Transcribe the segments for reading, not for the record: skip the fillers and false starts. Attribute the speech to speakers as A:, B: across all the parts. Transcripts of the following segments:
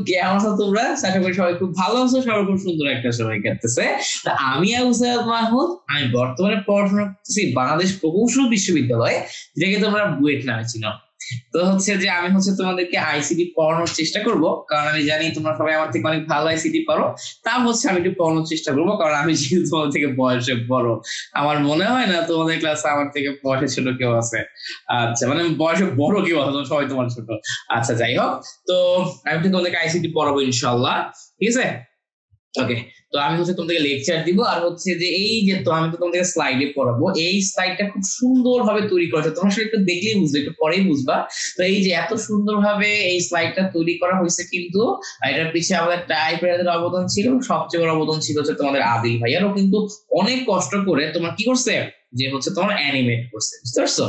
A: কেমন আছো তোমরা? আশা করি সবাই খুব ভালো আছো, সবাই খুব সুন্দর একটা সময় কাটতেছে। তা আমি আবু সাইদ মাহমুদ, আমি বর্তমানে পড়াশোনা করতেছি বাংলাদেশ প্রকৌশল বিশ্ববিদ্যালয়ে, যেটাকে তোমরা বুয়েট নামে চিনো। তো হচ্ছে যে আমি হচ্ছে তোমাদেরকে আইসিটি পড়ানোর চেষ্টা করব, কারণ আমি জানি তোমরা সবাই আমার থেকে অনেক ভালো আইসিটি পারো। তা হচ্ছে আমি একটু পড়ানোর চেষ্টা করবো, কারণ আমি যেহেতু তোমাদের থেকে বয়সে বড়। আমার মনে হয় না তোমাদের ক্লাসে আমার থেকে বয়সে ছোট কেউ আছে। আচ্ছা, মানে বয়সে বড় কেউ আছে, সবাই তোমার ছোট। আচ্ছা, যাই হোক। তো আমি তো তোমাদেরকে আইসিটি পড়াবো ইনশাল্লাহ, ঠিক আছে? ওকে। তো আমি হচ্ছে তোমাদেরকে লেকচার দিব, আর হচ্ছে যে এই যে তো আমি তো তোমাদেরকে স্লাইডে পড়াবো, এই স্লাইডটা খুব সুন্দর ভাবে তৈরি করা হয়েছে, তোমরা আসলে একটু দেখলেই বুঝবে, একটু পরেই বুঝবা। তো এই যে এত সুন্দর ভাবে এই স্লাইডটা তৈরি করা হয়েছে, কিন্তু এটার পিছিয়ে আমাদের টাইপরাইটারের অবদান ছিল, সবচেয়ে বড় অবদান ছিল হচ্ছে তোমাদের আদিল ভাইয়ারও, কিন্তু অনেক কষ্ট করে তোমার কি করছে, যে হচ্ছে তোমার অ্যানিমেট করছে, বুঝতে পারছো?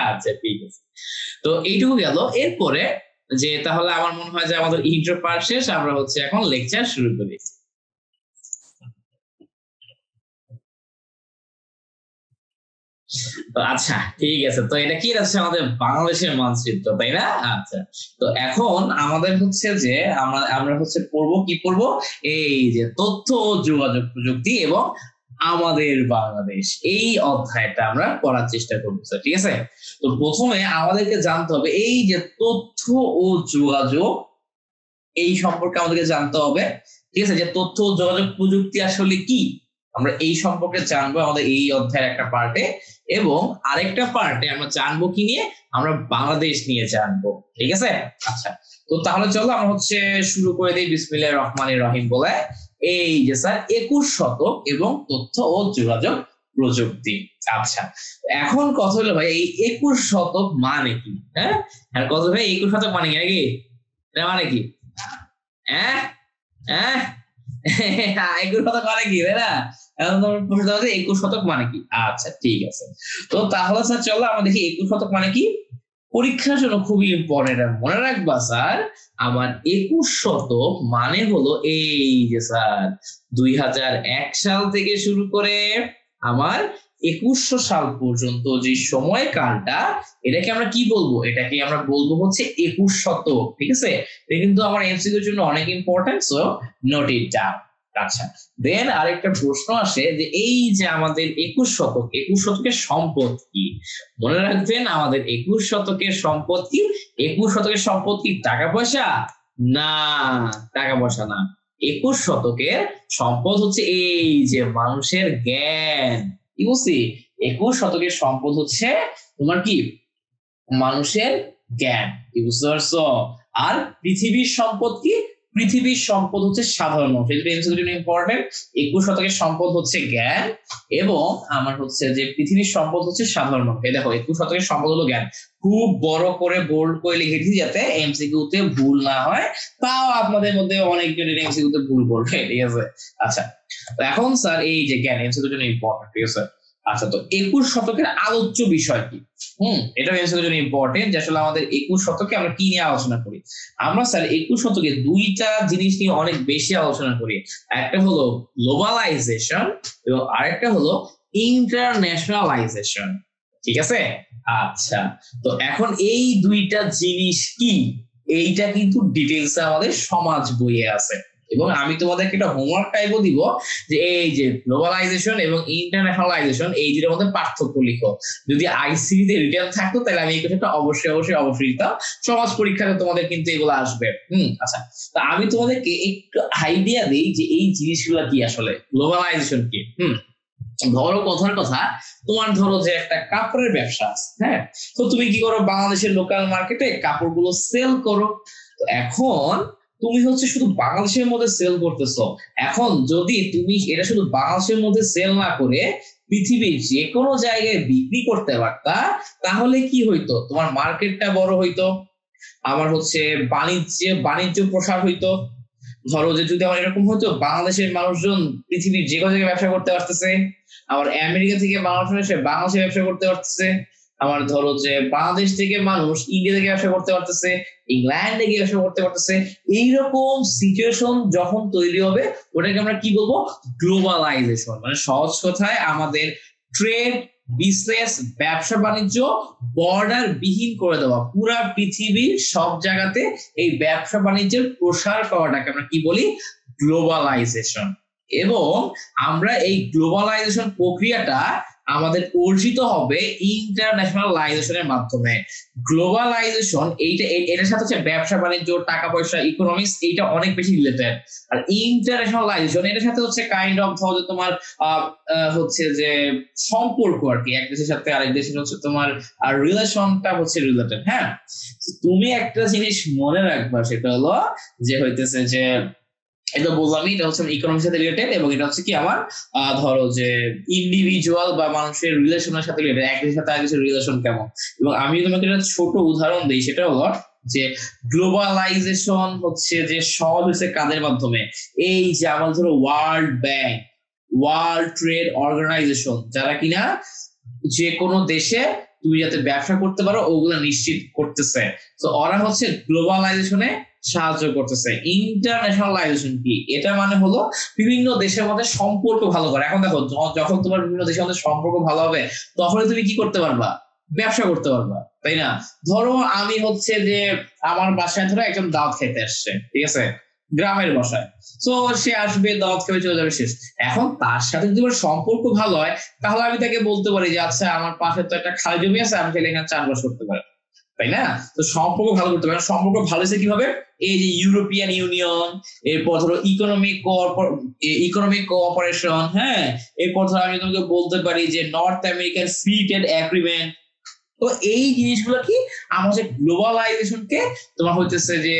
A: আচ্ছা, ঠিক আছে। তো এইটুকু গেল। এরপরে যে তাহলে আমার মনে হয় যে আমাদের ইন্ট্রো পার্ট শেষ, আমরা হচ্ছে এখন লেকচার শুরু করি। তো আচ্ছা, ঠিক আছে। তো এটা কি আছে, আমাদের বাংলাদেশের মানচিত্র, তাই না? আচ্ছা। তো এখন আমাদের হচ্ছে যে আমরা আমরা হচ্ছে পড়বো, কি পড়বো? এই যে তথ্য ও যোগাযোগ প্রযুক্তি এবং আমাদের বাংলাদেশ, এই অধ্যায়টা আমরা পড়ার চেষ্টা করবো, স্যার, ঠিক আছে? তো প্রথমে আমাদেরকে জানতে হবে এই যে তথ্য ও যোগাযোগ, এই সম্পর্কে আমাদেরকে জানতে হবে, ঠিক আছে? যে তথ্য ও যোগাযোগ প্রযুক্তি আসলে কি, আমরা এই সম্পর্কে জানবো আমাদের এই অধ্যায়ের একটা পার্টে। এবং আরেকটা পার্টে আমরা জানবো কি নিয়ে, আমরা বাংলাদেশ নিয়ে জানবো, ঠিক আছে? আচ্ছা। তো তাহলে চলো আমরা হচ্ছে শুরু করে দিই বিসমিল্লাহির রহমানির রহিম বলে। এই যে স্যার 21 শতক এবং তথ্য ও যোগাযোগ প্রযুক্তি। আচ্ছা, এখন কথা হলো ভাই, এই 21 শতক মানে কি? হ্যাঁ, আর কথা ভাই 21 শতক মানে কি নাকি? এটা মানে কি? হ্যাঁ, হ্যাঁ, 21 শতক মানে কি, তাই না? এখন তোমার প্রশ্ন হচ্ছে 21 শতক মানে কি। আচ্ছা, ঠিক আছে। তো তাহলে স্যার চলো আমরা দেখি 21 শতক মানে কি। পরীক্ষার জন্য খুবই ইম্পর্টেন্ট, মনে রাখবা স্যার, আমার 21 শতক মানে হলো এই যে স্যার 2001 সাল থেকে শুরু করে আমার 2100 সাল পর্যন্ত যে সময়কালটা, এটাকে আমরা কি বলবো? এটাকে আমরা বলবো হচ্ছে 21 শতক, ঠিক আছে? এটা কিন্তু আমার এমসিকিউর জন্য অনেক important, so note it down. আচ্ছা, দেন আরেকটা প্রশ্ন আসে যে এই যে আমাদের 21 শতক, 21 শতকের সম্পদ কি? মনে রাখবেন, আমাদের 21 শতকের সম্পদ কি? 21 শতকের সম্পদ কি টাকা পয়সা? না, টাকা পয়সা না। 21 শতকের সম্পদ হচ্ছে এই যে মানুষের জ্ঞান। কি বলছি? 21 শতকের সম্পদ হচ্ছে তোমার কি? মানুষের জ্ঞান। কি বুঝতে পারছো? আর পৃথিবীর সম্পদ কি? পৃথিবীর সম্পদ হচ্ছে সাধারণ মানুষ। এটা এমসিকিউর জন্য ইম্পর্টেন্ট। 21 শতকের সম্পদ হচ্ছে জ্ঞান, এবং আমার হচ্ছে যে পৃথিবীর সম্পদ হচ্ছে সাধারণ মানুষ। এই দেখো, 21 শতকের সম্পদ হলো জ্ঞান। খুব বড় করে বোল্ড করে লিখে দিই যাতে এমসিকিউ তে ভুল না হয়। তাও আপনাদের মধ্যে অনেকজনের এমসিকিউ তে ভুল বলবে, ঠিক আছে? আচ্ছা, তো এখন স্যার এই যে জ্ঞান এমসিকিউর জন্য ইম্পর্টেন্ট, ঠিক আছে? আচ্ছা, তো 21 শতকের আলোচ্য বিষয় কি? এটা এমসিকিউর জন্য ইম্পর্টেন্ট, যে আসলে আমাদের 21 শতকে আমরা কি নিয়ে আলোচনা করি। আমরা স্যার 21 শতকে দুইটা জিনিস নিয়ে অনেক বেশি আলোচনা করি। একটা হলো গ্লোবালাইজেশন, এবং আরেকটা হলো ইন্টারন্যাশনালাইজেশন, ঠিক আছে? আচ্ছা, তো এখন এই দুইটা জিনিস কি, এইটা কিন্তু ডিটেইলস আমাদের সমাজ বইয়ে আছে, এবং আমি তোমাদেরকে একটা হোমওয়ার্ক টাইপও দিব, যে এই যে গ্লোবালাইজেশন এবং ইন্টারন্যাশনালাইজেশন, এই দুটোর মধ্যে পার্থক্য লিখো। যদি আইসিটি তে রিটেন থাকতো তাহলে আমি এই কথাটা অবশ্যই অবশ্যই অবশ্যই দিতাম। সমাজ পরীক্ষাতে তোমাদের কিন্তু এগুলো আসবে। আচ্ছা, তো আমি তোমাদেরকে একটু আইডিয়া দিই যে এই জিনিসগুলো কি, আসলে গ্লোবালাইজেশন কি। ধরো কথার কথা, তোমার ধরো যে একটা কাপড়ের ব্যবসা আছে, হ্যাঁ? তো তুমি কি করো, বাংলাদেশের লোকাল মার্কেটে কাপড়গুলো সেল করো। তো এখন তুমি হচ্ছে শুধু বাংলাদেশের মধ্যে সেল করতেছো। এখন যদি তুমি এটা শুধু বাংলাদেশের মধ্যে সেল না করে পৃথিবীর যে কোনো জায়গায় বিক্রি করতে পারতা, তাহলে কি হইতো? তোমার মার্কেটটা বড় হইতো, আমার হচ্ছে বাণিজ্য বাণিজ্য প্রসার হইতো। ধরো যে যদি আমার এরকম হতো, বাংলাদেশের মানুষজন পৃথিবীর যে কোনো জায়গায় ব্যবসা করতে পারতেছে, আবার আমেরিকা থেকে মানুষজন এসে বাংলাদেশে ব্যবসা করতে পারতেছে, আমার ধরো যে বাংলাদেশ থেকে মানুষ ইন্ডিয়া থেকে ব্যবসা করতে পারতেছে, ইংল্যান্ডে গিয়ে ব্যবসা করতে পারতেছে। এইরকম সিচুয়েশন যখন তৈরি হবে, ওটাকে আমরা কি বলবো? গ্লোবালাইজেশন। মানে সহজ কথায় আমাদের ট্রেড বিজনেস ব্যবসা বাণিজ্য বর্ডার বিহীন করে দেওয়া, পুরা পৃথিবীর সব জায়গাতে এই ব্যবসা বাণিজ্যের প্রসার করাটাকে আমরা কি বলি? গ্লোবালাইজেশন। এবং আমরা এই গ্লোবালাইজেশন প্রক্রিয়াটা আমাদের অর্জিত হবে ইন্টারন্যাশনালাইজেশনের মাধ্যমে। গ্লোবালাইজেশন এটার সাথে হচ্ছে ব্যবসা বাণিজ্য, টাকা পয়সা, ইকোনমিক্স, এইটা অনেক বেশি রিলেটেড। আর ইন্টারন্যাশনালাইজেশন এটার সাথে হচ্ছে কাইন্ড অফ ধরো তোমার হচ্ছে যে সম্পর্ক আর কি, এক দেশের সাথে আরেক দেশের হচ্ছে তোমার রিলেশনটা হচ্ছে রিলেটেড। হ্যাঁ, তুমি একটা জিনিস মনে রাখবা, সেটা হলো যে হইতেছে যে এটা বললামই, এটা হচ্ছে ইকোনমিক্স সাথে রিলেটেড, এবং এটা হচ্ছে কি আমার ধরো যে ইন্ডিভিজুয়াল বা মানুষের রিলেশনের সাথে রিলেটেড, এক দেশের সাথে আরেক দেশের রিলেশন কেমন। এবং আমি তোমাকে একটা ছোট উদাহরণ দিই, সেটা হলো যে গ্লোবালাইজেশন হচ্ছে যে সহজ হচ্ছে কাদের মাধ্যমে? এই যে আমাদের ধরো World Bank, World Trade Organization, যারা কিনা যে কোনো দেশে তুমি যাতে ব্যবসা করতে পারো ওগুলো নিশ্চিত করতেছে। তো ওরা হচ্ছে গ্লোবালাইজেশনে সাহায্য করতেছে। ইন্টারন্যাশনালাইজেশন কি? এটা মানে হলো বিভিন্ন দেশের মধ্যে সম্পর্ক ভালো করা। এখন দেখো, যখন তোমার বিভিন্ন দেশের মধ্যে সম্পর্ক ভালো হবে, তখনই তুমি কি করতে পারবা? ব্যবসা করতে পারবা, তাই না? ধরো আমি হচ্ছে যে আমার বাসায় ধরো একজন দাওয়াত খেতে আসছে, ঠিক আছে, গ্রামের বাসায়। তো সে আসবে, দাওয়াত খেয়ে চলে যাবে, শেষ। এখন তার সাথে যদি আমার সম্পর্ক ভালো হয়, তাহলে আমি তাকে বলতে পারি যে আচ্ছা, আমার পাশে তো একটা খালি জমি আছে, আমি চাইলে এখানে চাষবাস করতে পারি, তাই না? তো সম্পর্ক ভালো করতে পারে। সম্পর্ক ভালো হয়েছে কিভাবে? এই যে ইউরোপিয়ান ইউনিয়ন, এরপর ধরো ইকোনমিক কোঅপারেশন, হ্যাঁ, এরপর ধরো আমি তোমাকে বলতে পারি যে north American free trade agreement. তো এই জিনিসগুলো কি আমাদের গ্লোবালাইজেশনকে তোমার হইতেছে যে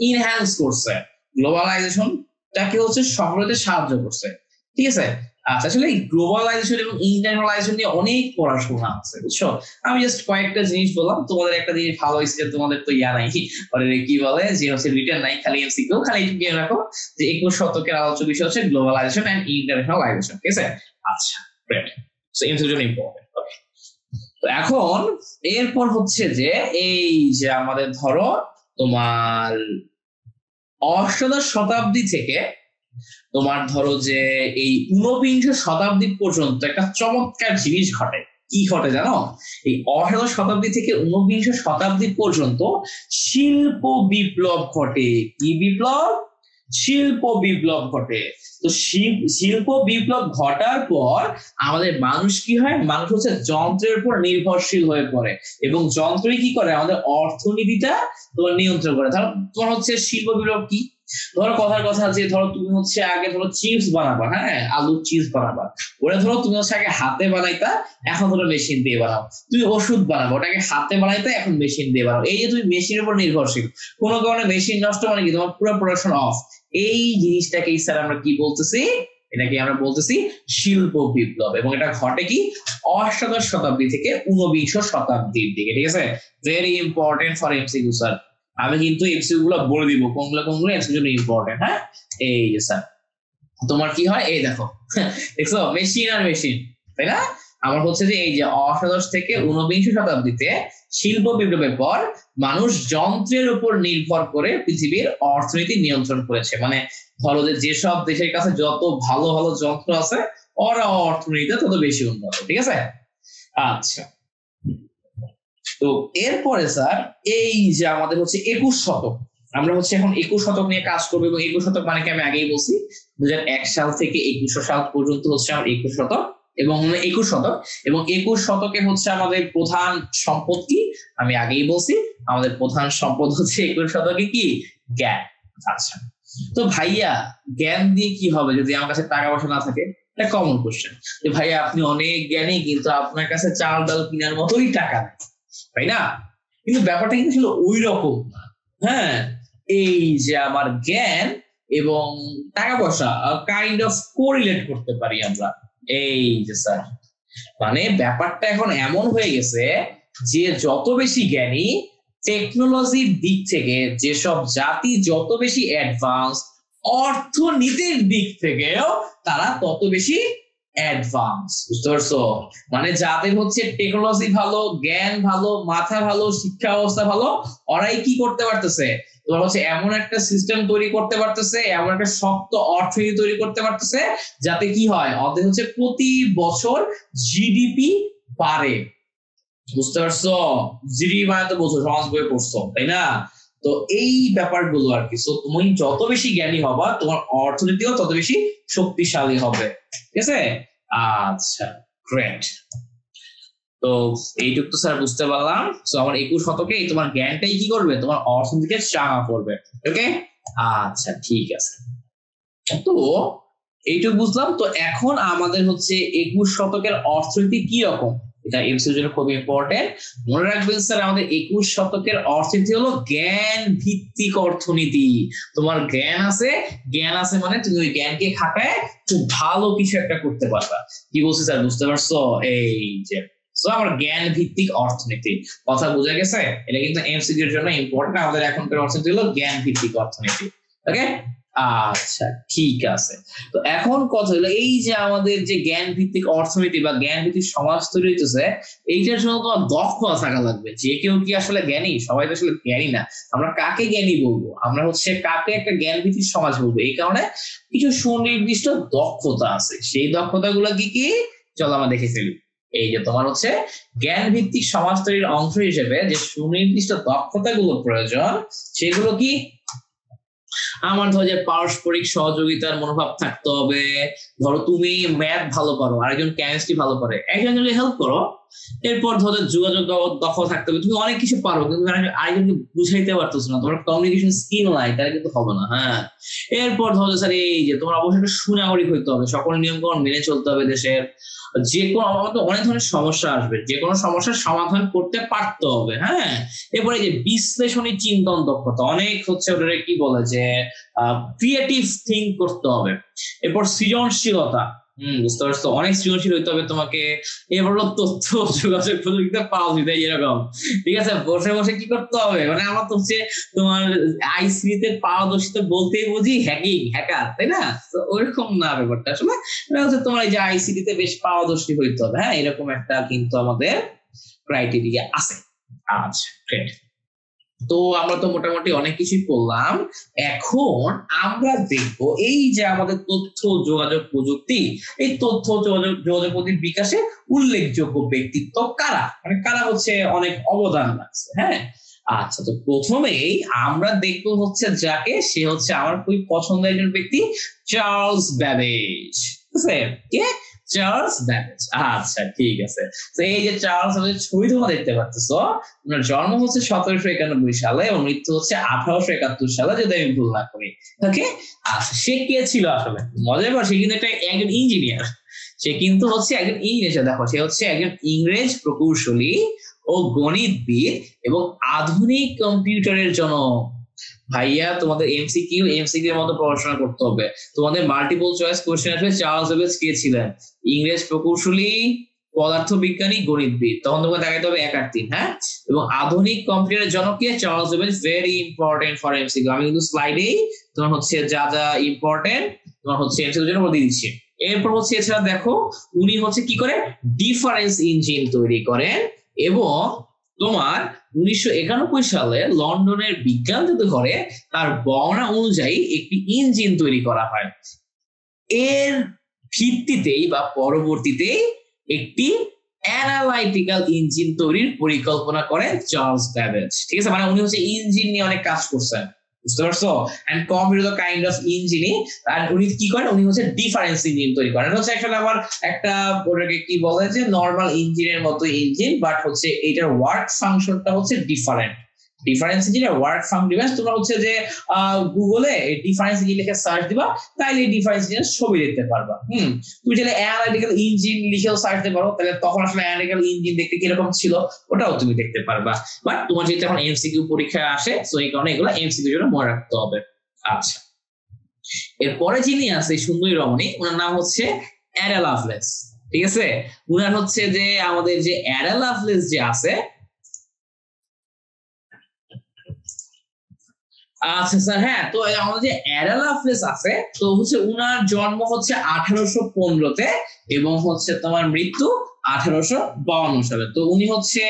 A: ইনহ্যান্স করছে, গ্লোবালাইজেশনটাকে হচ্ছে সফলতে সাহায্য করছে, ঠিক আছে? আচ্ছা, আসলে এই গ্লোবালাইজেশন এবং ইন্টারন্যাশনালাইজেশন নিয়ে অনেক পড়াশোনা আছে, বুঝছো? আমি জাস্ট কয়েকটা জিনিস বললাম। তোমাদের একটা জিনিস ভালো হয়েছে যে তোমাদের তো ইয়া নাই, কি বলে যে হচ্ছে রিটার্ন নাই, খালি এমসিকিউ। খালি একটু গিয়ে রাখো যে 21 শতকের আলোচ্য বিষয় হচ্ছে গ্লোবালাইজেশন এন্ড ইন্টারন্যাশনালাইজেশন, ঠিক আছে? আচ্ছা, গ্রেট। সো এমসিকিউ জন্য ইম্পর্টেন্ট। ওকে, তো এখন এরপর হচ্ছে যে এই যে আমাদের ধরো তোমার অষ্টাদশ শতাব্দী থেকে তোমার ধরো যে এই 49 শতাব্দী পর্যন্ত একটা চমৎকার জিনিস ঘটে। কি ঘটে জানো? এই অষ্টাদশ শতাব্দী থেকে 49 শতাব্দী পর্যন্ত শিল্প বিপ্লব ঘটে। কি বিপ্লব? শিল্প বিপ্লব ঘটে। তো শিল্প বিপ্লব ঘটার পর আমাদের মানুষ কি হয়? মানুষ হচ্ছে যন্ত্রের উপর নির্ভরশীল হয়ে পড়ে, এবং যন্ত্রই কি করে? আমাদের অর্থনীতিটা তোমার নিয়ন্ত্রণ করে। ধরো তোমার হচ্ছে শিল্প বিপ্লব কি? ধরো কথার কথা যে ধরো তুমি হচ্ছে আগে ধরো চিপস বানাবা, হ্যাঁ, আলুর চিপস বানাবা, ওটা ধরো তুমি হচ্ছে আগে হাতে বানাইতা, এখন ধরো মেশিন দিয়ে বানাও। তুমি ওষুধ বানাবো, ওটাকে হাতে বানাইতে, এখন মেশিন দিয়ে বানাও। এই যে তুমি মেশিনের উপর নির্ভরশীল, কোনো কারণে মেশিন নষ্ট মানে কি তোমার পুরো প্রোডাকশন অফ। এই জিনিসটাকে স্যার আমরা কি বলতেছি? এটাকে আমরা বলতেছি শিল্প বিপ্লব। এবং এটা ঘটে কি অষ্টাদশ শতাব্দী থেকে 19 শতাব্দীর দিকে, ঠিক আছে? Very important for MCQ sir. আমি কিন্তু এমসিকিউ গুলো বলে দিব কোনগুলো এমসিকিউ জন্য ইম্পর্টেন্ট। হ্যাঁ, এই যে স্যার তোমার কি হয়, এই দেখো, দেখছো মেশিন আর মেশিন, তাই না? আমার হচ্ছে যে এই যে অষ্টাদশ থেকে 19 শতাব্দীতে শিল্প বিপ্লবের পর মানুষ যন্ত্রের উপর নির্ভর করে পৃথিবীর অর্থনীতি নিয়ন্ত্রণ করেছে। মানে ধরো যে যেসব দেশের কাছে যত ভালো ভালো যন্ত্র আছে, ওরা অর্থনীতিতে তত বেশি উন্নত, ঠিক আছে? আচ্ছা, তো এরপরে স্যার এই যে আমাদের হচ্ছে 21 শতক, আমরা হচ্ছে এখন 21 শতক নিয়ে কাজ করবো। এবং 21 শতক মানে কি আমি আগেই বলছি, 2001 সাল থেকে 2100 সাল পর্যন্ত হচ্ছে আমার 21 শতক। এবং 21 শতক, এবং 21 শতকে হচ্ছে আমাদের প্রধান সম্পদ কি? আমি আগেই বলছি, আমাদের প্রধান সম্পদ হচ্ছে 21 শতকে কি? জ্ঞান। আচ্ছা, তো ভাইয়া জ্ঞান দিয়ে কি হবে যদি আমার কাছে টাকা পয়সা না থাকে? এটা কমন কোশ্চেন যে ভাইয়া আপনি অনেক জ্ঞানী, কিন্তু আপনার কাছে চাল ডাল কেনার মতোই টাকা নেই, তাই না? কিন্তু ব্যাপারটা কিন্তু ছিল ওই রকম না। হ্যাঁ, এই যে আমার জ্ঞান এবং টাকা পয়সা কাইন্ড অফ কোরিলেট করতে পারি আমরা। এই যে স্যার, মানে ব্যাপারটা এখন এমন হয়ে গেছে যে যত বেশি জ্ঞানী, টেকনোলজির দিক থেকে যেসব জাতি যত বেশি অ্যাডভান্স, অর্থনীতির দিক থেকেও তারা তত বেশি অ্যাডভান্স, বুঝতে পারছো? মানে যাদের হচ্ছে টেকনোলজি ভালো, জ্ঞান ভালো, মাথা ভালো, শিক্ষা ব্যবস্থা ভালো, ওরাই কি করতে পারতেছে, তোমার হচ্ছে এমন একটা সিস্টেম তৈরি করতে পারতেছে, এমন একটা শক্ত অর্থনীতি তৈরি করতে পারতেছে যাতে কি হয়, ওদের হচ্ছে প্রতি বছর জিডিপি বাড়ে। বুঝতে পারছো? জিডিপি মানে তো বলছো, সমাজ বই পড়ছো তাই না? তো এই ব্যাপারগুলো আর কি। তুমি যত বেশি জ্ঞানী হবা, তোমার অর্থনীতিও তত বেশি শক্তিশালী হবে। ঠিক আছে? আচ্ছা, গ্রেট। তো এইটুকু তো স্যার বুঝতে পারলাম। তো আমার 21 শতকে তোমার জ্ঞানটাই কি করবে, তোমার অর্থনীতিকে চাঙা করবে। ওকে, আচ্ছা ঠিক আছে। তো এইটুকু বুঝলাম। তো এখন আমাদের হচ্ছে 21 শতকের অর্থনীতি কি রকম, এটা এমসিকিউর জন্য খুব ইম্পর্টেন্ট। মনে রাখবেন স্যার, আমাদের 21 শতকের অর্থনীতি হলো জ্ঞান ভিত্তিক অর্থনীতি। তোমার জ্ঞান আছে, জ্ঞান আছে মানে তুমি ওই জ্ঞানকে খাটায় খুব ভালো কিছু একটা করতে পারবা। কি বলছি স্যার, বুঝতে পারছো? এই যে আমার জ্ঞান ভিত্তিক অর্থনীতি, কথা বোঝা গেছে? এটা কিন্তু এমসিকিউর জন্য ইম্পর্টেন্ট। আমাদের এখনকার অর্থনীতি হলো জ্ঞান ভিত্তিক অর্থনীতি। ওকে, আচ্ছা ঠিক আছে। তো এখন কথা হলো, এই যে আমাদের যে জ্ঞান ভিত্তিক অর্থনীতি বা জ্ঞান ভিত্তিক সমাজ তৈরি হইতেছে, এইটার জন্য তোমার দক্ষতা থাকা লাগবে। যে কেউ কি আসলে জ্ঞানী? সবাই তো আসলে জ্ঞানী না। আমরা কাকে জ্ঞানী বলবো? আমরা হচ্ছে কাকে একটা জ্ঞান ভিত্তিক সমাজ বলবো? এই কারণে কিছু সুনির্দিষ্ট দক্ষতা আছে। সেই দক্ষতাগুলো কি কি, চলো আমরা দেখে ফেলি। এই যে তোমার হচ্ছে জ্ঞান ভিত্তিক সমাজ তৈরির অংশ হিসেবে যে সুনির্দিষ্ট দক্ষতাগুলো প্রয়োজন, সেগুলো কি? আমার ধরো যে পারস্পরিক সহযোগিতার মনোভাব থাকতে হবে। ধরো তুমি ম্যাথ ভালো পারো, আরেকজন কেমিস্ট্রি ভালো পারে, একজনকে হেল্প করো। এরপর ধরো যোগাযোগ দক্ষ থাকতে হবে, তুমি অনেক কিছু পারো কিন্তু আরেকজনকে বুঝাইতে পারতেছো না, তোমার কমিউনিকেশন স্কিল নাই, তাহলে কিন্তু হবে না। হ্যাঁ, এরপর ধরো স্যার এই যে তোমার অবশ্যই একটা সুনাগরিক হইতে হবে, সকল নিয়ম কানুন মেনে চলতে হবে দেশের। যে কোনো আমাদের অনেক ধরনের সমস্যা আসবে, যে কোনো সমস্যার সমাধান করতে পারতে হবে। হ্যাঁ, এরপরে যে বিশ্লেষণী চিন্তন দক্ষতা, অনেক হচ্ছে ওটা কি বলে যে ক্রিয়েটিভ থিঙ্ক করতে হবে। এরপর সৃজনশীলতা, বুঝতে পারছো, অনেক সৃজনশীল হইতে হবে তোমাকে। এবার হলো তথ্য যোগাযোগ প্রযুক্তিতে পাওয়া যেতে এরকম। ঠিক আছে, বসে বসে কি করতে হবে, মানে আমার তো হচ্ছে তোমার আইসিটি তে পারদর্শিতা বলতেই বুঝি হ্যাকিং, হ্যাকার, তাই না? তো ওইরকম না ব্যাপারটা আসলে। এটা হচ্ছে তোমার এই যে আইসিটি তে বেশ পারদর্শী হইতে হবে। হ্যাঁ, এরকম একটা কিন্তু আমাদের ক্রাইটেরিয়া আছে। আচ্ছা গ্রেট। তো আমরা তো মোটামুটি অনেক কিছুই করলাম। এখন আমরা দেখব এই যে আমাদের তথ্য যোগাযোগ প্রযুক্তি, এই তথ্য যোগাযোগ প্রযুক্তির বিকাশে উল্লেখযোগ্য ব্যক্তিত্ব কারা, মানে কারা হচ্ছে অনেক অবদান রাখছে। হ্যাঁ, আচ্ছা। তো প্রথমেই আমরা দেখবো হচ্ছে যাকে, সে হচ্ছে আমার খুবই পছন্দের একজন ব্যক্তি, চার্লস ব্যাবেজ। ঠিক আছে, কে? Charles Babbage. আচ্ছা ঠিক আছে। তো এই যে চার্লস ব্যাবেজ ছবি তোমরা দেখতে পাচ্ছো, ওনার জন্ম হচ্ছে 1791 সালে এবং মৃত্যু হচ্ছে 1871 সালে, যদি আমি ভুল না করি। ওকে, আচ্ছা সে কে ছিল আসলে? মজার ব্যাপার, সে কিন্তু একজন ইঞ্জিনিয়ার। সে কিন্তু হচ্ছে একজন ইংরেজ। দেখো, সে হচ্ছে একজন ইংরেজ প্রকৌশলী ও গণিতবিদ এবং আধুনিক কম্পিউটারের জনক। ভাইয়া, তোমাদের এমসিকিউ এর মতো পড়াশোনা করতে হবে। তোমাদের মাল্টিপল চয়েস কোশ্চেন আসবে, চার্লস বেবেজ কে ছিলেন? ইংরেজ প্রকৌশলী, পদার্থবিজ্ঞানী, গণিতবিদ। তখন তোমাকে দেখাতে হবে 1 আর 3। হ্যাঁ, এবং আধুনিক কম্পিউটারের জনক কে? Charles Babbage. Very important for MCQ. আমি কিন্তু স্লাইডেই তোমার হচ্ছে যা যা ইম্পর্টেন্ট তোমার হচ্ছে এমসিকিউ জন্য বলে দিচ্ছি। এরপর হচ্ছে এছাড়া দেখো, উনি হচ্ছে কি করে, ডিফারেন্স ইঞ্জিন তৈরি করেন এবং তোমার 1991 সালে লন্ডনের বিজ্ঞান জাদুঘরে তার বর্ণনা অনুযায়ী একটি ইঞ্জিন তৈরি করা হয়। এর ভিত্তিতেই বা পরবর্তীতে একটি অ্যানালাইটিক্যাল ইঞ্জিন তৈরির পরিকল্পনা করেন চার্লস ব্যাবেজ। ঠিক আছে, মানে উনি হচ্ছে ইঞ্জিন নিয়ে অনেক কাজ করছেন, বুঝতে পারছো? এন্ড কম্পিউটার কাইন্ড অফ ইঞ্জিনই। আর উনি কি করেন, উনি হচ্ছে ডিফারেন্স ইঞ্জিন তৈরি করেন। হচ্ছে আসলে আমার একটা ওটাকে কি বলে যে নরমাল ইঞ্জিনের মতো ইঞ্জিন, বাট হচ্ছে এটার ওয়ার্ক ফাংশনটা হচ্ছে ডিফারেন্ট। ডিফারেন্স ইঞ্জিনের ওয়ার্ক ফাংশন তোমরা হচ্ছে যে গুগলে ডিফারেন্স ইঞ্জিন লিখে সার্চ দিবা, তাইলে ডিফারেন্স ইঞ্জিনের ছবি দেখতে পারবা। তুমি যদি অ্যানালিটিক্যাল ইঞ্জিন লিখেও সার্চ দিতে পারো, তাহলে তখন আসলে অ্যানালিটিক্যাল ইঞ্জিন দেখতে কিরকম ছিল ওটাও তুমি দেখতে পারবা। বাট তোমার যেহেতু এখন এমসিকিউ পরীক্ষায় আসে, সো এই কারণে এগুলো এমসিকিউ জন্য মনে রাখতে হবে। আচ্ছা, এরপরে যিনি আছে সুন্দরী রমণী, ওনার নাম হচ্ছে অ্যাডা লাভলেস। ঠিক আছে, উনার হচ্ছে যে আমাদের যে অ্যাডা লাভলেস যে আছে, আচ্ছা স্যার, হ্যাঁ, তো আমাদের যে অ্যাডা লাভলেস আছে, তো হচ্ছে উনার জন্ম হচ্ছে 1815-তে এবং হচ্ছে তোমার মৃত্যু 1852 সালে। তো উনি হচ্ছে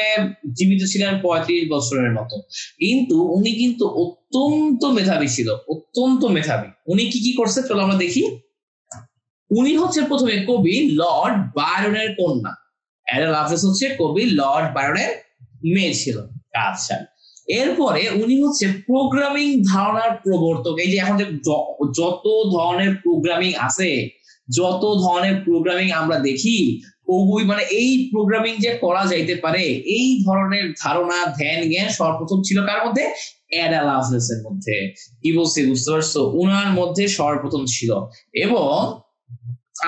A: জীবিত ছিলেন 35 বছরের মতো। কিন্তু উনি কিন্তু অত্যন্ত মেধাবী ছিল, অত্যন্ত মেধাবী। উনি কি কি করছে চলো আমরা দেখি। উনি হচ্ছে প্রথমে কবি লর্ড বায়রনের কন্যা। অ্যাডা লাভলেস হচ্ছে কবি লর্ড বায়রনের মেয়ে ছিল। আচ্ছা, এরপরে উনি হচ্ছে প্রোগ্রামিং ধারণার প্রবর্তক। এই যে এখন যে যত ধরনের প্রোগ্রামিং আছে, যত ধরনের প্রোগ্রামিং আমরা দেখি, ওগুই মানে এই প্রোগ্রামিং যে করা যাইতে পারে, এই ধরনের ধারণা ধ্যান জ্ঞান সর্বপ্রথম ছিল কার মধ্যে? অ্যাডা লাভলেস এর মধ্যে। কি বলছি বুঝতে পারছো? উনার মধ্যে সর্বপ্রথম ছিল। এবং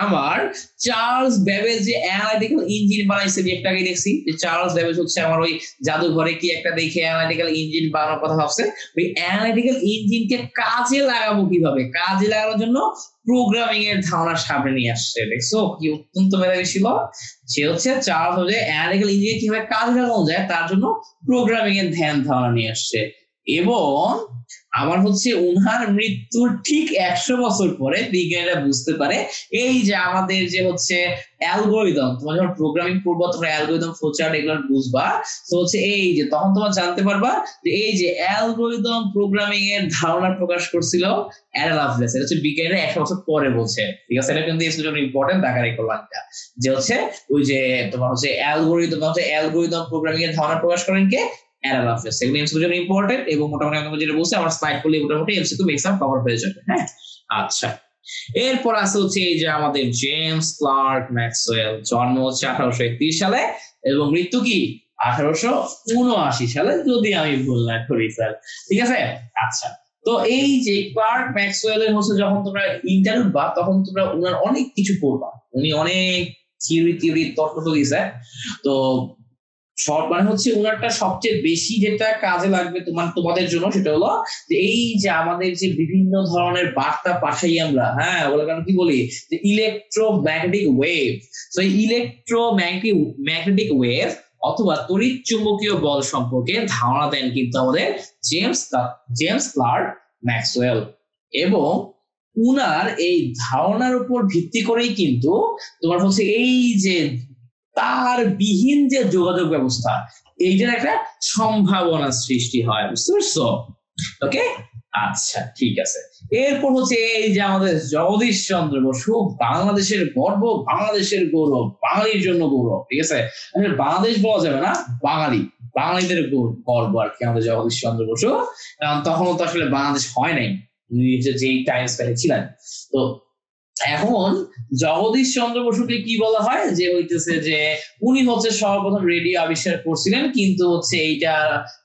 A: আমার চার্লস ব্যাবেজ যে অ্যানালিটিক্যাল ইঞ্জিন বানাইছে, যে একটা আগে দেখছি যে চার্লস ব্যাবেজ হচ্ছে আমার ওই জাদুঘরে কি একটা দেখে অ্যানালিটিক্যাল ইঞ্জিন বানানোর কথা ভাবছে। ওই অ্যানালিটিক্যাল ইঞ্জিনকে কাজে লাগাবো কিভাবে, কাজে লাগানোর জন্য প্রোগ্রামিং এর ধারণা সামনে নিয়ে আসছে। দেখছো কি অত্যন্ত মেধাবী ছিল সে। হচ্ছে চার্লস যে অ্যানালিটিক্যাল ইঞ্জিন কিভাবে কাজে লাগানো যায় তার জন্য প্রোগ্রামিং এর ধ্যান ধারণা নিয়ে আসছে। এবং আমার হচ্ছে উনার মৃত্যুর ঠিক 100 বছর পরে বিজ্ঞানীরা বুঝতে পারে এই যে আমাদের যে হচ্ছে অ্যালগোরিদম, তোমার যখন প্রোগ্রামিং পড়বো তোমরা অ্যালগোরিদম ফ্লোচার্ট এগুলো বুঝবা। তো হচ্ছে এই যে তখন তোমরা জানতে পারবা যে এই যে অ্যালগোরিদম প্রোগ্রামিং এর ধারণা প্রকাশ করছিল অ্যাডা লাভলেস। এটা হচ্ছে বিজ্ঞানীরা 100 বছর পরে বলছে। ঠিক আছে, এটা কিন্তু ইম্পর্টেন্ট দেখার করবানটা যে হচ্ছে ওই যে তোমার হচ্ছে অ্যালগোরিদম প্রোগ্রামিং এর ধারণা প্রকাশ করেন কে? Ada Lovelace. এগুলো এমসিকিউ জন্য ইম্পর্টেন্ট এবং মোটামুটি আমি যেটা বলছি আমার স্লাইড করলে মোটামুটি এমসিকিউ ম্যাক্সিমাম কভার হয়ে যাবে। হ্যাঁ, আচ্ছা। এরপর আছে হচ্ছে এই যে আমাদের জেমস ক্লার্ক ম্যাক্সওয়েল। জন্ম হচ্ছে 1831 সালে এবং মৃত্যু কি 1879 সালে, যদি আমি ভুল না করি স্যার। ঠিক আছে, আচ্ছা। তো এই যে ক্লার্ক ম্যাক্সওয়েল এর হচ্ছে যখন তোমরা ইন্টারভিউ বা তখন তোমরা ওনার অনেক কিছু পড়বা। উনি অনেক থিওরি তর্ক দিয়েছে। তো শর্ট মানে হচ্ছে ওনারটা সবচেয়ে বেশি যেটা কাজে লাগবে তোমাদের জন্য সেটা হলো যে এই যে আমাদের যে বিভিন্ন ধরনের বার্তা পাঠাই আমরা, হ্যাঁ ওগুলো কারণ কি বলি যে ইলেকট্রোম্যাগনেটিক ওয়েভ। তো এই ইলেকট্রোম্যাগনেটিক ওয়েভ অথবা তড়িৎ চুম্বকীয় বল সম্পর্কে ধারণা দেন কিন্তু আমাদের জেমস ক্লার্ক ম্যাক্সওয়েল। এবং উনার এই ধারণার উপর ভিত্তি করেই কিন্তু তোমার হচ্ছে এই যে তার বিহীন যে যোগাযোগ ব্যবস্থা, এইটার একটা সম্ভাবনা সৃষ্টি হয়। বুঝতে পারছো? ওকে, আচ্ছা ঠিক আছে। এরপর হচ্ছে এই যে আমাদের জগদীশ চন্দ্র বসু, বাংলাদেশের গর্ব, বাংলাদেশের গৌরব, বাঙালির জন্য গৌরব। ঠিক আছে, বাংলাদেশ বলা যাবে না, বাঙালিদের গর্ব আর কি আমাদের জগদীশ চন্দ্র বসু। কারণ তখন তো আসলে বাংলাদেশ হয় নাই, যেই টাইম স্প্যানে ছিলেন। তো এখন জগদীশ চন্দ্র বসুকে কি বলা হয় যে হইতেছে যে উনি হচ্ছে সর্বপ্রথম রেডিও আবিষ্কার করছিলেন, কিন্তু হচ্ছে এইটা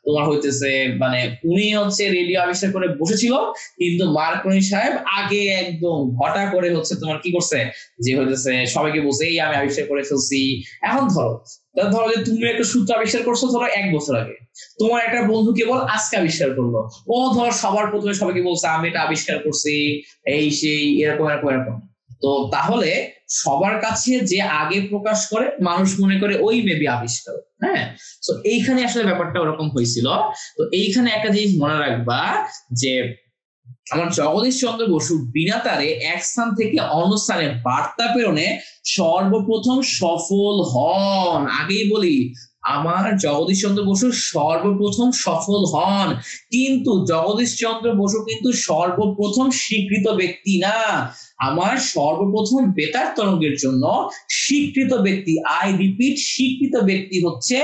A: তোমার হইতেছে মানে উনি হচ্ছে রেডিও আবিষ্কার করে বসেছিল, কিন্তু মার্কনি সাহেব আগে একদম ঘটা করে হচ্ছে তোমার কি করছে যে হইতেছে সবাইকে বলছে এই আমি আবিষ্কার করে ফেলছি। এখন ধরো যে তুমি একটা সূত্র আবিষ্কার করছো ধরো 1 বছর আগে, তোমার একটা বন্ধু কেবল আজকে আবিষ্কার করলো, ও ধর সবার প্রথমে সবাইকে বলছে আমি এটা আবিষ্কার করছি, এই সেই এরকম এরকম এরকম। তো তাহলে সবার কাছে যে আগে প্রকাশ করে মানুষ মনে করে ওই মেবি আবিষ্কার। হ্যাঁ, তো এইখানে আসলে ব্যাপারটা ওরকম হয়েছিল। তো এইখানে একটা জিনিস মনে রাখবা যে আমার জগদীশ চন্দ্র বসু বিনা তারে এক স্থান থেকে অন্য স্থানে বার্তা প্রেরণে সর্বপ্রথম সফল হন। আগেই বলি আমার জগদীশ চন্দ্র বসু সর্বপ্রথম সফল হন, কিন্তু জগদীশ চন্দ্র বসু কিন্তু সর্বপ্রথম স্বীকৃত ব্যক্তি না। আমার সর্বপ্রথম বেতার তরঙ্গের জন্য স্বীকৃত ব্যক্তি, আই রিপিট, স্বীকৃত ব্যক্তি হচ্ছে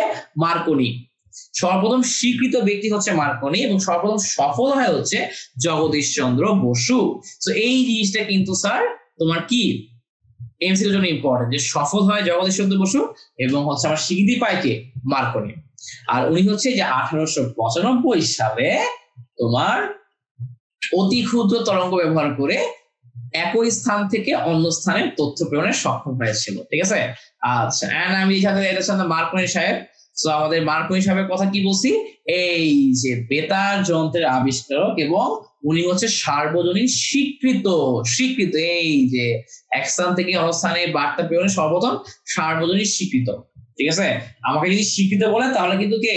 A: মার্কনি। সর্বপ্রথম স্বীকৃত ব্যক্তি হচ্ছে মার্কনি এবং সর্বপ্রথম সফল হয় হচ্ছে জগদীশ চন্দ্র বসু। তো এই জিনিসটা কিন্তু স্যার তোমার কি এমসিকিউর জন্য ইম্পর্টেন্ট, যে সফল হয় জগদীশ চন্দ্র বসু এবং হচ্ছে আমার স্বীকৃতি পায় কে? মার্কনি। আর উনি হচ্ছে যে 1895 সালে তোমার অতি ক্ষুদ্র তরঙ্গ ব্যবহার করে একই স্থান থেকে অন্য স্থানে তথ্য প্রেরণে সক্ষম হয়েছিল। ঠিক আছে, আচ্ছা। এন্ড আমি এটার সাথে মার্কনি সাহেব, তো আমাদের মার্কনি সাহেবের কথা কি বলছি, এই যে বেতার যন্ত্রের আবিষ্কারক এবং উনি হচ্ছে সার্বজনীন স্বীকৃত এই যে এক স্থান থেকে অন্য স্থানে বার্তা প্রেরণে সর্বপ্রথম সার্বজনীন স্বীকৃত। ঠিক আছে, আমাকে যদি স্বীকৃত বলে তাহলে কিন্তু কে?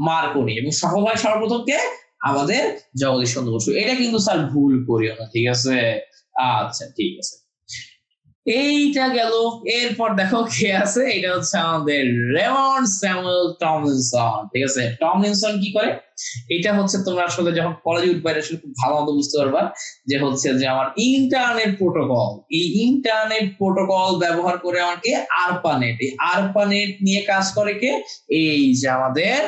A: মার্কনি। এবং সফল হয় সর্বপ্রথম কে? আমাদের জগদীশ চন্দ্র বসু। এটা কিন্তু স্যার ভুল করিও না, ঠিক আছে? আচ্ছা ঠিক আছে, এইটা গেল। এরপর দেখো কে আছে, এটা হচ্ছে আমাদের রেমন্ড স্যামুয়েল টমলিনসন। ঠিক আছে, টমলিনসন কি করে, এটা হচ্ছে তোমরা আসলে যখন কলেজে উঠবে আসলে খুব ভালো মতো বুঝতে পারবা যে হচ্ছে যে আমার ইন্টারনেট প্রোটোকল, এই ইন্টারনেট প্রোটোকল ব্যবহার করে আমাকে আরপানেট, এই আরপানেট নিয়ে কাজ করে কে, এই যে আমাদের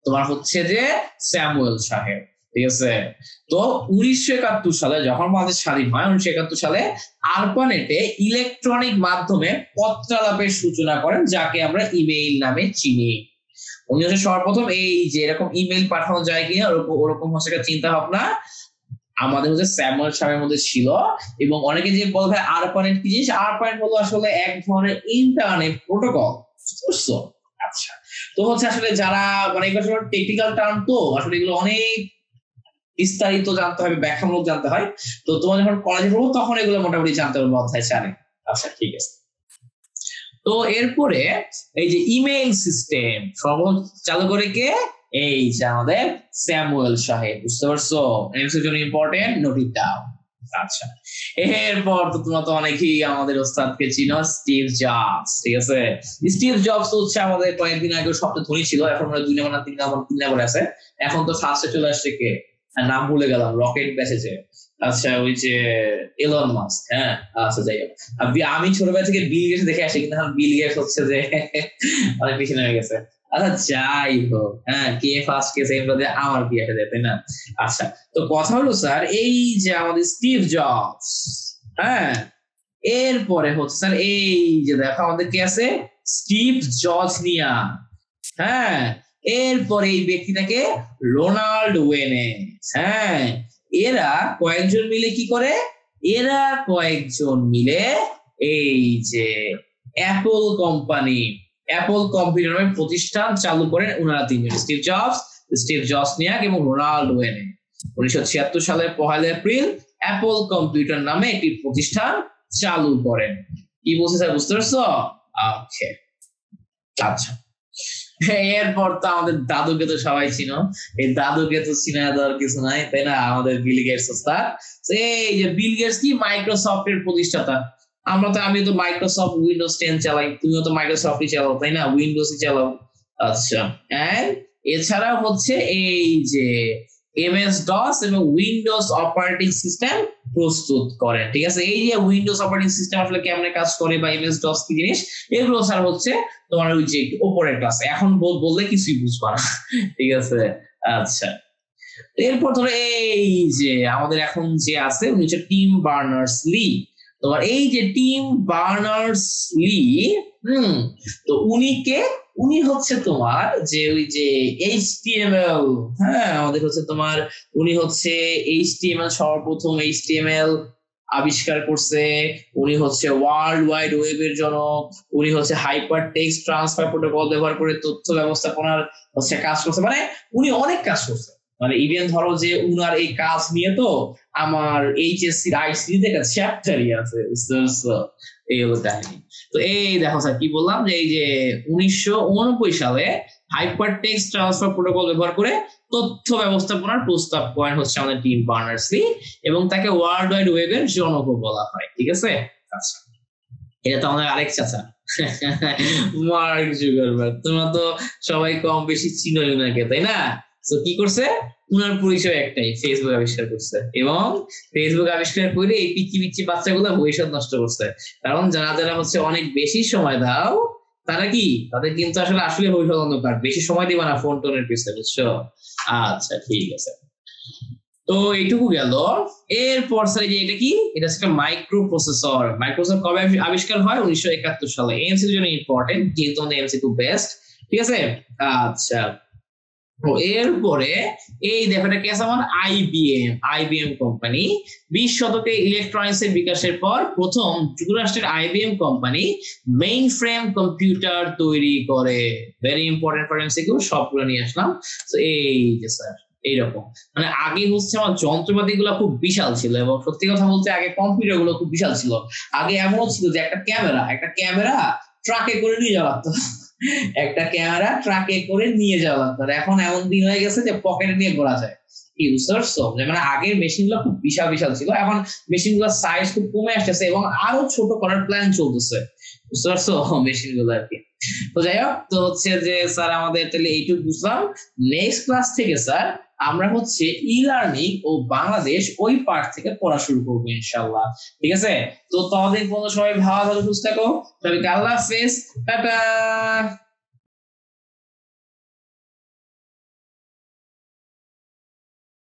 A: তোমার হচ্ছে যে স্যামুয়েল সাহেব। ঠিক আছে, তো 1971 সালে যখন বাংলাদেশ স্বাধীন হয়, 1971 সালে আরপানেটে ইলেকট্রনিক মাধ্যমে পত্রালাপের সূচনা করেন, যাকে আমরা ইমেইল নামে চিনি। উনি হচ্ছে সর্বপ্রথম এই যে এরকম ইমেইল পাঠানো যায় কিনা ওরকম হচ্ছে একটা চিন্তা ভাবনা আমাদের হচ্ছে স্যামুয়েল সাহেবের মধ্যে ছিল। এবং অনেকে যে বলবে আরপানেট কি জিনিস, আরপানেট হলো আসলে এক ধরনের ইন্টারনেট প্রোটোকল, বুঝছো? আচ্ছা, তো হচ্ছে আসলে যারা মানে এগুলো টেকনিক্যাল টার্ম, তো আসলে এগুলো অনেক বিস্তারিত জানতে হবে, ব্যাখ্যামূলক জানতে হয়। তো তোমার যখন কলেজে পড়বো তখন এগুলো মোটামুটি জানতে পারবো অধ্যায় 4-এ। আচ্ছা ঠিক আছে, তো এরপরে এই যে ইমেইল সিস্টেম সর্বপ্রথম চালু করে কে, এই যে আমাদের স্যামুয়েল সাহেব, বুঝতে পারছো? এর জন্য ইম্পর্টেন্ট, নোট ইট ডাউন। আচ্ছা, এরপর তো তোমরা তো অনেকেই আমাদের ওস্তাদকে চিনো, স্টিভ জবস। ঠিক আছে, স্টিভ জবস হচ্ছে আমাদের কয়েকদিন আগে সবচেয়ে ধনী ছিল, এখন আমরা 2 নম্বর না 3 নম্বর আছে। এখন তো ফার্স্টে চলে আসছে কে, নাম ভুলে গেলাম, রকেট ব্যাচেছে। আচ্ছা, ওই যে এলন মাস্ক। হ্যাঁ, আচ্ছা যাই হোক, আমি ছোটবেলা থেকে বিল গেটস দেখে আসি, কিন্তু এখন বিল গেটস হচ্ছে যে অনেক বেশি নেমে গেছে। আচ্ছা যাই হোক, হ্যাঁ, কে ফার্স্ট কে সেকেন্ড আমার কি আসে যায়, তাই না? আচ্ছা, তো কথা হলো স্যার এই যে আমাদের স্টিভ জবস, হ্যাঁ, এরপরে হচ্ছে স্যার এই যে দেখো আমাদের কি আছে, স্টিভ জজনিয়া। হ্যাঁ, এরপরে এই ব্যক্তিটাকে রোনাল্ড ওয়েনেস। হ্যাঁ, এরা কয়েকজন মিলে কি করে, এরা কয়েকজন মিলে এই যে অ্যাপল কোম্পানি, অ্যাপল কম্পিউটার নামে প্রতিষ্ঠান চালু করেন। ওনারা 3 জন, স্টিভ জবস, স্টিভ জসনিয়াক এবং রোনাল্ড ওয়েনে। 1976 সালের 1 এপ্রিল অ্যাপল কম্পিউটার নামে একটি প্রতিষ্ঠান চালু করেন। কি বলছে স্যার, বুঝতে পারছো? ওকে, আচ্ছা, এরপর তো আমাদের দাদুকে তো সবাই চিনো, এই দাদুকে তো চিনা দেওয়ার কিছু নাই, তাই না? আমাদের বিল গেটস স্যার। এই যে বিল গেটস কি মাইক্রোসফটের প্রতিষ্ঠাতা। আমি তো মাইক্রোসফট উইন্ডোজ 10 চালাই, তুমিও তো মাইক্রোসফটই চালাও, তাই না? উইন্ডোজই চালাও। আচ্ছা, এন্ড এছাড়া হচ্ছে এই যে এমএস ডস এবং উইন্ডোজ অপারেটিং সিস্টেম প্রস্তুত করেন। ঠিক আছে, এই যে উইন্ডোজ অপারেটিং সিস্টেম আসলে কেমনে কাজ করে বা এমএস ডস কি জিনিস, এগুলো স্যার হচ্ছে তোমার ওই যে উপরের ক্লাস, এখন বললে কিছুই বুঝবা না। ঠিক আছে, আচ্ছা, এরপর ধরো এই যে আমাদের এখন যে আছে উনি হচ্ছে টিম বার্নার্স লি। তোমার এই যে টিম বার্নার্স লি, তো উনি হচ্ছে তোমার যে ওই যে এইচটিএমএল, হ্যাঁ, আমাদের হচ্ছে তোমার উনি হচ্ছে এইচটিএমএল, সর্বপ্রথম এইচটিএমএল আবিষ্কার করছে। উনি হচ্ছে ওয়ার্ল্ড ওয়াইড ওয়েবের জনক। উনি হচ্ছে হাইপার টেক্সট ট্রান্সফার প্রোটোকল ব্যবহার করে তথ্য ব্যবস্থাপনার হচ্ছে কাজ করছে, মানে উনি অনেক কাজ করছে। মানে ইভেন ধরো যে উনার এই কাজ নিয়ে তো আমার এইচএসসি আইসি একটা চ্যাপ্টারই আছে, বুঝতে পারছো? এই হলো কাহিনী। তো এই দেখো স্যার কি বললাম, যে এই যে 1989 সালে হাইপার টেক্সট ট্রান্সফার প্রোটোকল ব্যবহার করে তথ্য ব্যবস্থাপনার প্রস্তাব করেন হচ্ছে আমাদের টিম বার্নার্স-লি, এবং তাকে ওয়ার্ল্ড ওয়াইড ওয়েবের জনক বলা হয়। ঠিক আছে, আচ্ছা, এটা তো আমাদের আরেক চাচা মার্ক জুকারবার্গ। তোমরা তো সবাই কম বেশি চিনোই ওনাকে, তাই না? তো কি করছে, উনার পরিচয় একটাই, ফেসবুক আবিষ্কার করছে। এবং ফেসবুক আবিষ্কার করে এই পিচ্ছি পিচ্ছি বাচ্চাগুলো ভবিষ্যৎ নষ্ট করছে। কারণ যারা যারা হচ্ছে অনেক বেশি সময় দাও, তারা কি, তাদের কিন্তু আসলে ভবিষ্যৎ অন্ধকার। বেশি সময় দিবা না ফোন টোনের পিছনে, বুঝছো? আচ্ছা ঠিক আছে, তো এইটুকু গেল। এরপর স্যার যে এটা কি, এটা হচ্ছে মাইক্রো প্রসেসর। মাইক্রোসফট কবে আবিষ্কার হয়? 1971 সালে। এমসি এর জন্য ইম্পর্টেন্ট, যেহেতু আমাদের এমসি খুব বেস্ট। ঠিক আছে, আচ্ছা, এরপরে এই দেখো এটা কি আছে আমার, আইবিএম কোম্পানি। 20 শতকে ইলেকট্রনিক্স এর বিকাশের পর প্রথম যুক্তরাষ্ট্রের IBM company main frame computer তৈরি করে। ভেরি ইম্পর্টেন্ট ফর এমসিকিউ, সবগুলো নিয়ে আসলাম। তো এই যে স্যার এইরকম, মানে আগে হচ্ছে আমার যন্ত্রপাতি গুলো খুব বিশাল ছিল, এবং সত্যি কথা বলতে আগে কম্পিউটার গুলো খুব বিশাল ছিল। আগে এমনও ছিল যে একটা ক্যামেরা ট্রাকে করে নিয়ে যাওয়া লাগতো। একটা ক্যামেরা ট্রাকে করে নিয়ে যাওয়া লাগতো, আর এখন এমন দিন হয়ে গেছে যে পকেটে নিয়ে ঘোরা যায়। কি বুঝতে পারছো? যে মানে আগের মেশিন গুলো খুব বিশাল বিশাল ছিল, এখন মেশিন গুলোর সাইজ খুব কমে আসতেছে এবং আরো ছোট করার প্ল্যান চলতেছে। বুঝতে পারছো মেশিন গুলো আর কি। তো যাই হোক, তো হচ্ছে যে স্যার আমাদের তাহলে এইটুকু বুঝলাম। নেক্সট ক্লাস থেকে স্যার আমরা হচ্ছে ই লার্নিং ও বাংলাদেশ ওই পার্ট থেকে পড়া শুরু করবো ইনশাল্লাহ। ঠিক আছে? তো ততদিন পর্যন্ত সবাই ভালো থাকো, সুস্থ থাকো, সবাইকে আল্লাহ হাফেজ, টাটা।